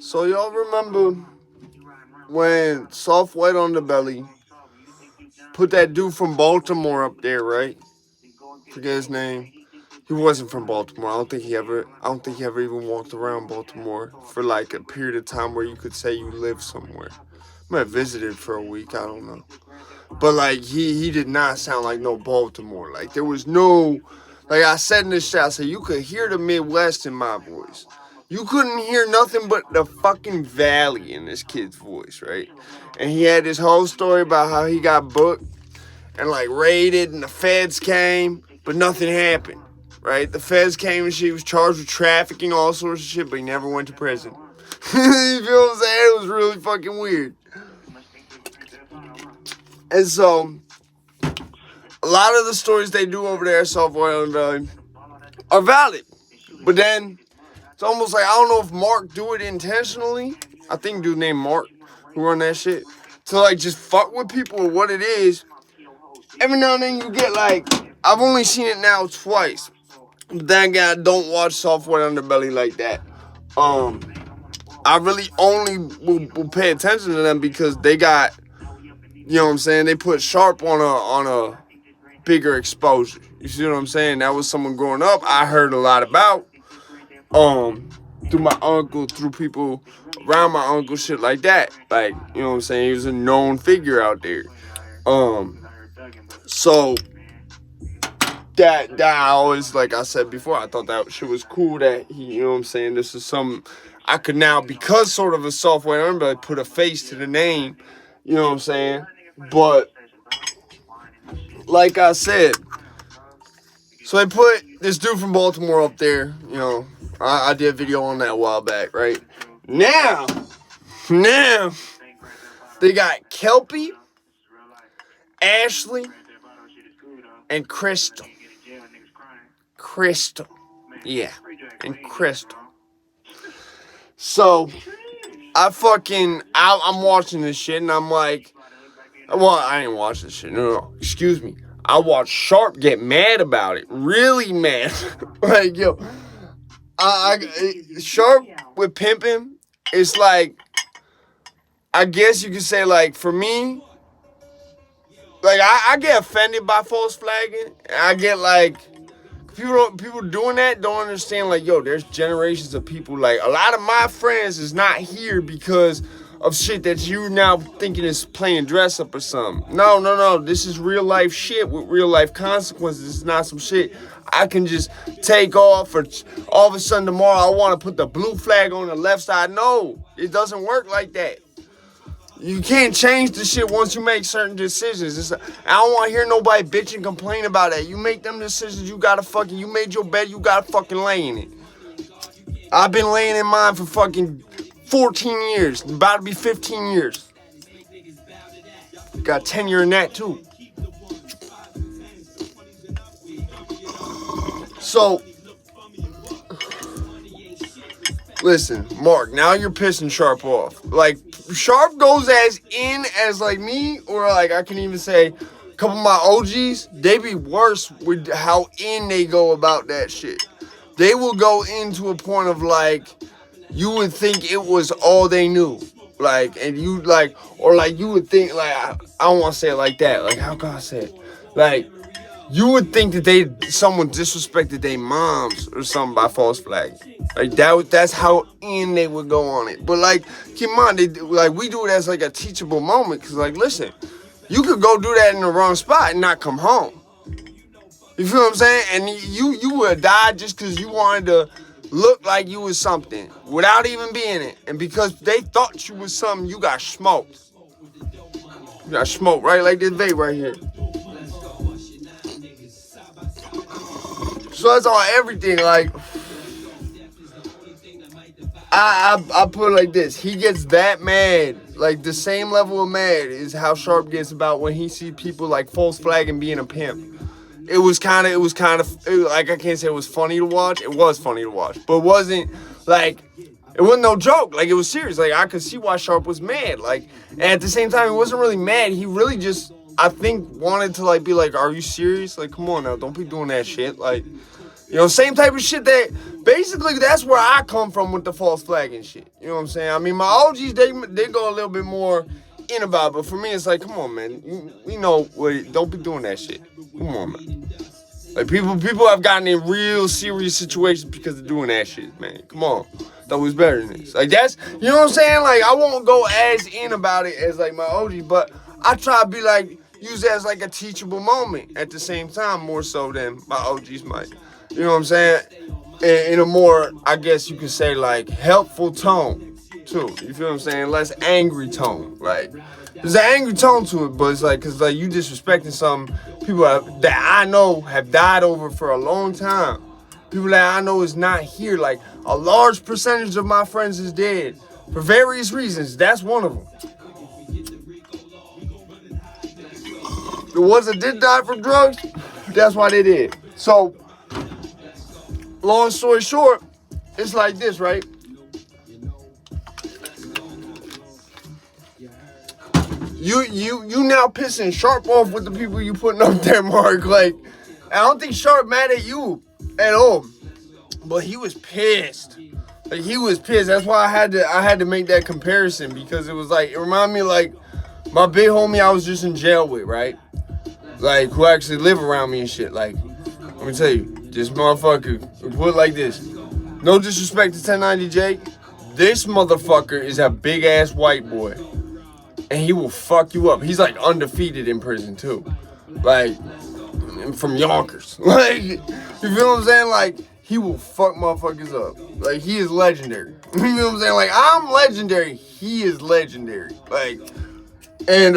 So y'all remember when Soft White Underbelly put that dude from Baltimore up there, right? Forget his name. He wasn't from Baltimore. I don't think he ever even walked around Baltimore for like a period of time where you could say you lived somewhere. Might have visited for a week, I don't know. But like he did not sound like no Baltimore. Like there was no, like I said in this shot, I said you could hear the Midwest in my voice. You couldn't hear nothing but the fucking valley in this kid's voice, right? And he had this whole story about how he got booked and like raided and the feds came, but nothing happened. Right? The feds came and she was charged with trafficking, all sorts of shit, but he never went to prison. You feel what I'm saying? It was really fucking weird. And so, a lot of the stories they do over there at Soft White Underbelly are valid. But then, it's almost like, I don't know if Mark do it intentionally. I think dude named Mark who run that shit. To like just fuck with people or what it is. Every now and then you get like, I've only seen it now twice. But then again, I don't watch Soft White Underbelly like that. I really only will pay attention to them because they got, you know what I'm saying, they put Sharp on a bigger exposure. You see what I'm saying? That was someone growing up I heard a lot about. Through my uncle, through people around my uncle, shit like that. Like, you know what I'm saying? He was a known figure out there. So that I always, like I said before, I thought that shit was cool that he, you know what I'm saying? This is something I could now, because sort of a software underbelly, put a face to the name. You know what I'm saying? But like I said, so they put this dude from Baltimore up there. You know, I did a video on that a while back, right? Now, they got Kelpy, Ashley, and Crystal. Yeah, and Crystal. So, I'm watching this shit and I'm like, well, I ain't watching this shit. No, excuse me. I watched Sharp get mad about it. Really mad. Like, yo, Sharp with pimping, it's like, I guess you could say, like, for me, like, I get offended by false flagging. I get, like, people doing that don't understand, like, yo, there's generations of people, like, a lot of my friends is not here because of shit that you now thinking is playing dress up or something. No, this is real life shit with real life consequences. It's not some shit I can just take off, or all of a sudden tomorrow I want to put the blue flag on the left side. No, it doesn't work like that. You can't change the shit once you make certain decisions. I don't want to hear nobody bitch and complain about that. You make them decisions, you made your bed, you gotta fucking lay in it. I've been laying in mine for fucking 14 years, about to be 15 years. Got tenure in that too. So, listen, Mark, now you're pissing Sharp off. Like, Sharp goes as in as like me, or like I can even say a couple of my OGs, they be worse with how in they go about that shit. They will go into a point of like, you would think it was all they knew. Like, and you like, or like you would think, like, I don't want to say it like that. Like, how can I say it? Like, you would think that someone disrespected their moms or something by false flag. Like, that's how in they would go on it. But like, keep in mind, we do it as like a teachable moment. Cause like, listen, you could go do that in the wrong spot and not come home. You feel what I'm saying? And you would have died just cause you wanted to look like you was something without even being it. And because they thought you was something, you got smoked. You got smoked, right? Like this vape right here. So that's on everything. Like, I put it like this. He gets that mad. Like, the same level of mad is how Sharp gets about when he see people like false flagging being a pimp. It was kind of, like, I can't say it was funny to watch. It was funny to watch. But it wasn't no joke. Like, it was serious. Like, I could see why Sharp was mad. Like, and at the same time, he wasn't really mad. He really just, I think, wanted to, like, be like, are you serious? Like, come on now. Don't be doing that shit. Like, you know, same type of shit that basically, that's where I come from with the false flag and shit. You know what I'm saying? I mean, my OGs, they go a little bit more in about it, but for me, it's like, come on, man. You know, don't be doing that shit. Come on, man. Like, people have gotten in real serious situations because of doing that shit, man. Come on. Thought it was better than this. Like, that's, you know what I'm saying? Like, I won't go as in about it as, like, my OG, but I try to be, like, use it as, like, a teachable moment at the same time, more so than my OGs might. You know what I'm saying? In a more, I guess you could say, like, helpful tone, too. You feel what I'm saying? Less angry tone. Like, there's an angry tone to it, but it's like, because, like, you disrespecting some people that I know have died over for a long time. People that I know is not here. Like, a large percentage of my friends is dead for various reasons. That's one of them. The ones that did die from drugs, that's why they did. So, long story short, it's like this, right? You now pissing Sharp off with the people you putting up there, Mark. Like, I don't think Sharp mad at you at all, but he was pissed. Like, he was pissed. That's why I had to make that comparison, because it was like, it reminded me of, like, my big homie I was just in jail with, right? Like, who actually live around me and shit. Like, let me tell you, this motherfucker, put it like this. No disrespect to 1090 Jake. This motherfucker is a big ass white boy. And he will fuck you up. He's like undefeated in prison too. Like, from Yonkers. Like, you feel what I'm saying? Like, he will fuck motherfuckers up. Like, he is legendary. You know what I'm saying? Like, I'm legendary. He is legendary. Like, and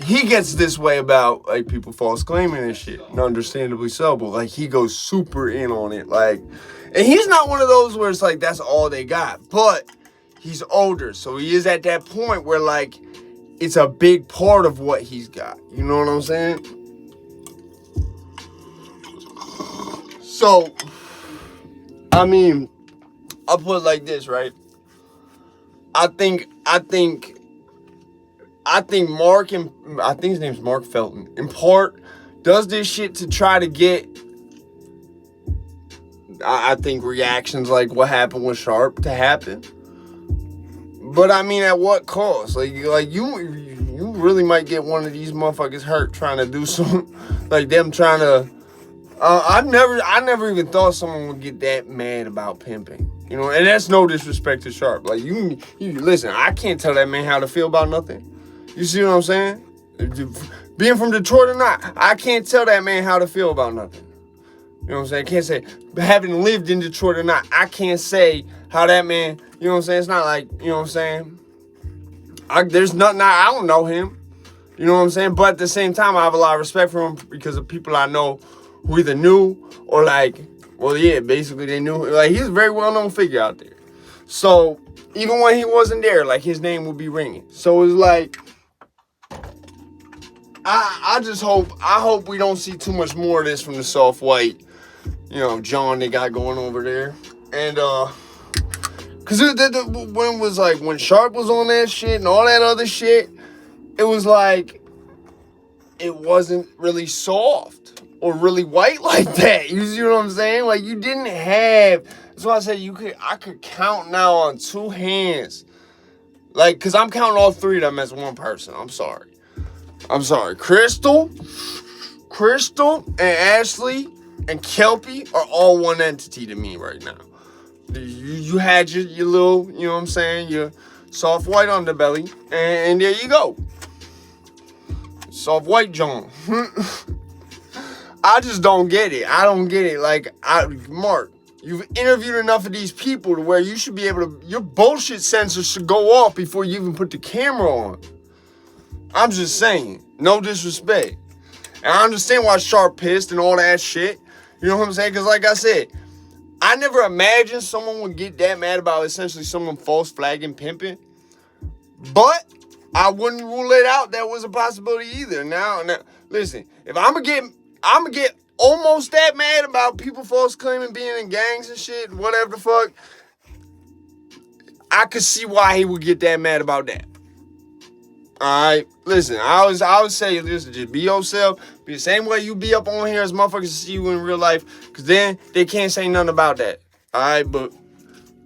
he gets this way about, like, people false claiming and shit. And understandably so. But, like, he goes super in on it. Like, and he's not one of those where it's like, that's all they got. But he's older, so he is at that point where, like, it's a big part of what he's got. You know what I'm saying? So, I mean, I'll put it like this, right? I think Mark, and I think his name's Mark Felton, in part, does this shit to try to get, I think, reactions like what happened with Sharp to happen. But I mean, at what cost? Like you really might get one of these motherfuckers hurt trying to do some, like them trying to. I never even thought someone would get that mad about pimping. You know, and that's no disrespect to Sharp. Like you listen, I can't tell that man how to feel about nothing. You see what I'm saying? Being from Detroit or not, I can't tell that man how to feel about nothing. You know what I'm saying? I can't say, having lived in Detroit or not, I can't say how that man, you know what I'm saying? It's not like, you know what I'm saying? There's nothing, I don't know him. You know what I'm saying? But at the same time, I have a lot of respect for him because of people I know who either knew or, like, well, yeah, basically they knew. Like, he's a very well-known figure out there. So, even when he wasn't there, like, his name would be ringing. So, it's like, I hope we don't see too much more of this from the soft white, you know, John they got going over there. And, cause when it was like, when Sharp was on that shit and all that other shit, it was like, it wasn't really soft or really white like that. You see what I'm saying? Like, you didn't have, that's why I said I could count now on two hands. Like, cause I'm counting all three of them as one person. I'm sorry. Crystal, and Ashley, and Kelpy are all one entity to me right now. You had your little, you know what I'm saying, your soft white underbelly, and there you go. Soft white John. I just don't get it. I don't get it. Like, Mark, you've interviewed enough of these people to where you should be able to, your bullshit sensor should go off before you even put the camera on. I'm just saying, no disrespect. And I understand why Sharp pissed and all that shit. You know what I'm saying? Because like I said, I never imagined someone would get that mad about essentially someone false flagging pimping. But I wouldn't rule it out that was a possibility either. Now, listen, if I'm gonna get almost that mad about people false claiming being in gangs and shit, whatever the fuck, I could see why he would get that mad about that. Alright, listen, I would say, listen, just be yourself. Be the same way you be up on here as motherfuckers see you in real life. Because then they can't say nothing about that. Alright, but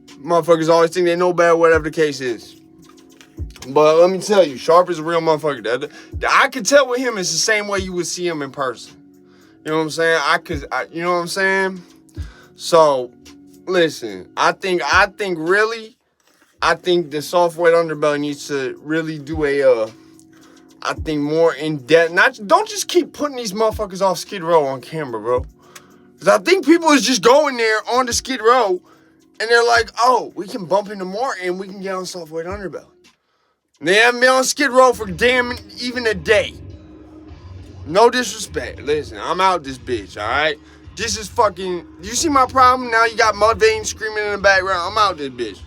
motherfuckers always think they know better, whatever the case is. But let me tell you, Sharp is a real motherfucker. I could tell with him it's the same way you would see him in person. You know what I'm saying? You know what I'm saying? So, listen, I think the software underbelly needs to really do I think more in depth. Don't just keep putting these motherfuckers off Skid Row on camera, bro. Because I think people is just going there on the Skid Row and they're like, oh, we can bump into Martin and we can get on software underbelly. And they haven't been on Skid Row for damn even a day. No disrespect. Listen, I'm out this bitch, alright? This is fucking... You see my problem? Now you got Mudvayne screaming in the background. I'm out this bitch.